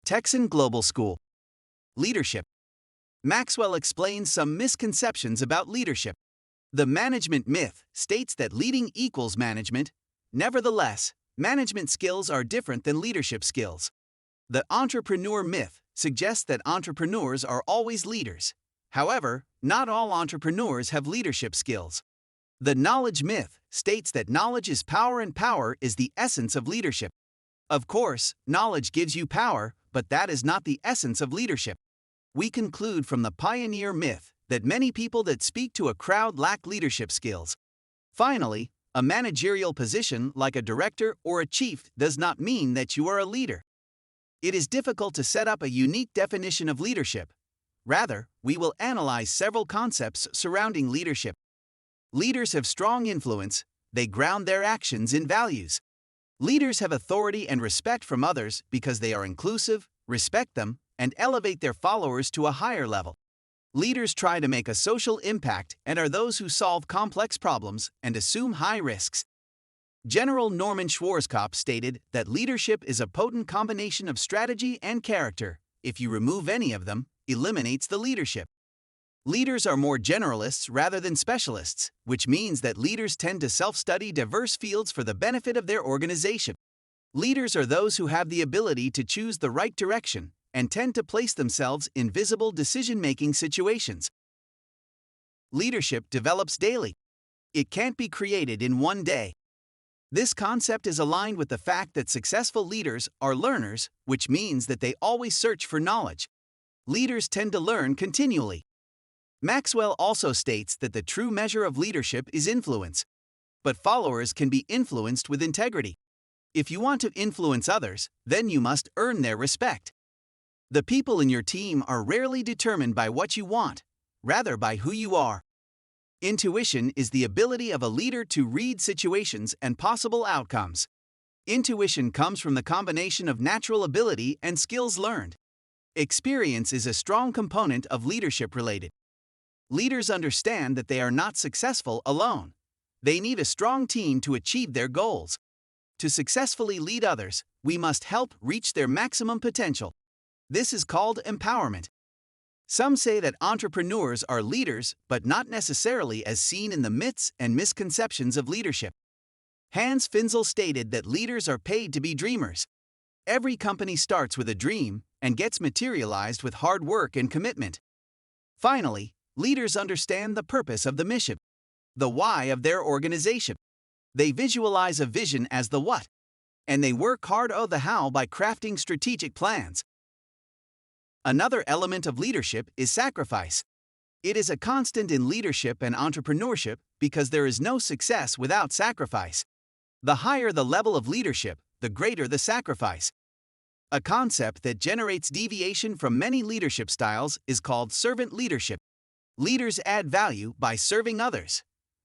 Texan Global School. Leadership. Maxwell explains some misconceptions about leadership. The management myth states that leading equals management. Nevertheless, management skills are different than leadership skills. The entrepreneur myth suggests that entrepreneurs are always leaders. However, not all entrepreneurs have leadership skills. The knowledge myth states that knowledge is power and power is the essence of leadership. Of course, knowledge gives you power, but that is not the essence of leadership. We conclude from the pioneer myth that many people that speak to a crowd lack leadership skills. Finally, a managerial position like a director or a chief does not mean that you are a leader. It is difficult to set up a unique definition of leadership. Rather, we will analyze several concepts surrounding leadership. Leaders have strong influence. They ground their actions in values. Leaders have authority and respect from others because they are inclusive, respect them, and elevate their followers to a higher level. Leaders try to make a social impact and are those who solve complex problems and assume high risks. General Norman Schwarzkopf stated that leadership is a potent combination of strategy and character. If you remove any of them, eliminates the leadership. Leaders are more generalists rather than specialists, which means that leaders tend to self-study diverse fields for the benefit of their organization. Leaders are those who have the ability to choose the right direction and tend to place themselves in visible decision-making situations. Leadership develops daily. It can't be created in one day. This concept is aligned with the fact that successful leaders are learners, which means that they always search for knowledge. Leaders tend to learn continually. Maxwell also states that the true measure of leadership is influence. But followers can be influenced with integrity. If you want to influence others, then you must earn their respect. The people in your team are rarely determined by what you want, rather by who you are. Intuition is the ability of a leader to read situations and possible outcomes. Intuition comes from the combination of natural ability and skills learned. Experience is a strong component of leadership related. Leaders understand that they are not successful alone. They need a strong team to achieve their goals. To successfully lead others, we must help reach their maximum potential. This is called empowerment. Some say that entrepreneurs are leaders, but not necessarily as seen in the myths and misconceptions of leadership. Hans Finzel stated that leaders are paid to be dreamers. Every company starts with a dream and gets materialized with hard work and commitment. Finally, leaders understand the purpose of the mission, the why of their organization. They visualize a vision as the what, and they work hard on the how by crafting strategic plans. Another element of leadership is sacrifice. It is a constant in leadership and entrepreneurship because there is no success without sacrifice. The higher the level of leadership, the greater the sacrifice. A concept that generates deviation from many leadership styles is called servant leadership. Leaders add value by serving others.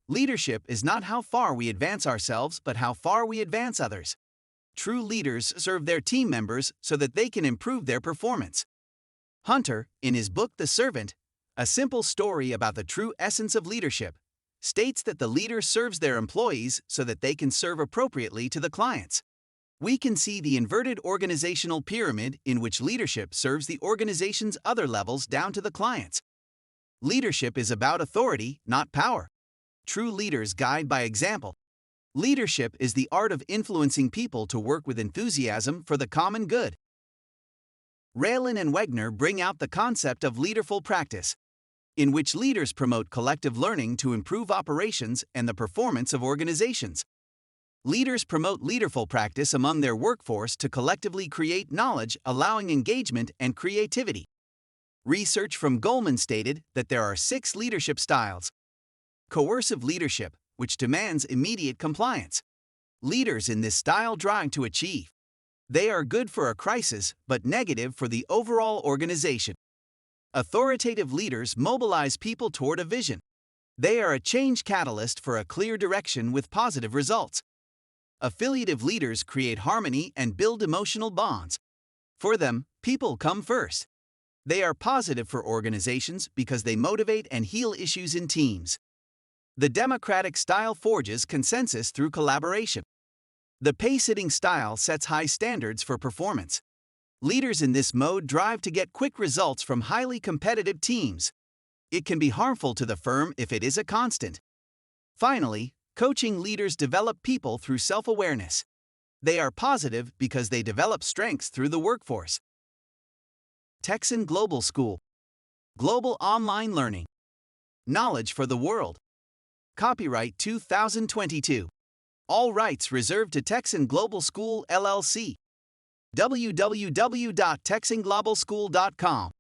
Leadership is not how far we advance ourselves, but how far we advance others. True leaders serve their team members so that they can improve their performance. Hunter, in his book The Servant, a simple story about the true essence of leadership, states that the leader serves their employees so that they can serve appropriately to the clients. We can see the inverted organizational pyramid in which leadership serves the organization's other levels down to the clients. Leadership is about authority, not power. True leaders guide by example. Leadership is the art of influencing people to work with enthusiasm for the common good. Raylan and Wegner bring out the concept of leaderful practice, in which leaders promote collective learning to improve operations and the performance of organizations. Leaders promote leaderful practice among their workforce to collectively create knowledge, allowing engagement and creativity. Research from Goldman stated that there are 6 leadership styles. Coercive leadership, which demands immediate compliance. Leaders in this style drive to achieve. They are good for a crisis, but negative for the overall organization. Authoritative leaders mobilize people toward a vision. They are a change catalyst for a clear direction with positive results. Affiliative leaders create harmony and build emotional bonds. For them, people come first. They are positive for organizations because they motivate and heal issues in teams. The democratic style forges consensus through collaboration. The pace-setting style sets high standards for performance. Leaders in this mode drive to get quick results from highly competitive teams. It can be harmful to the firm if it is a constant. Finally, coaching leaders develop people through self-awareness. They are positive because they develop strengths through the workforce. Texan Global School. Global online learning. Knowledge for the world. Copyright 2022. All rights reserved to Texan Global School, LLC. www.texanglobalschool.com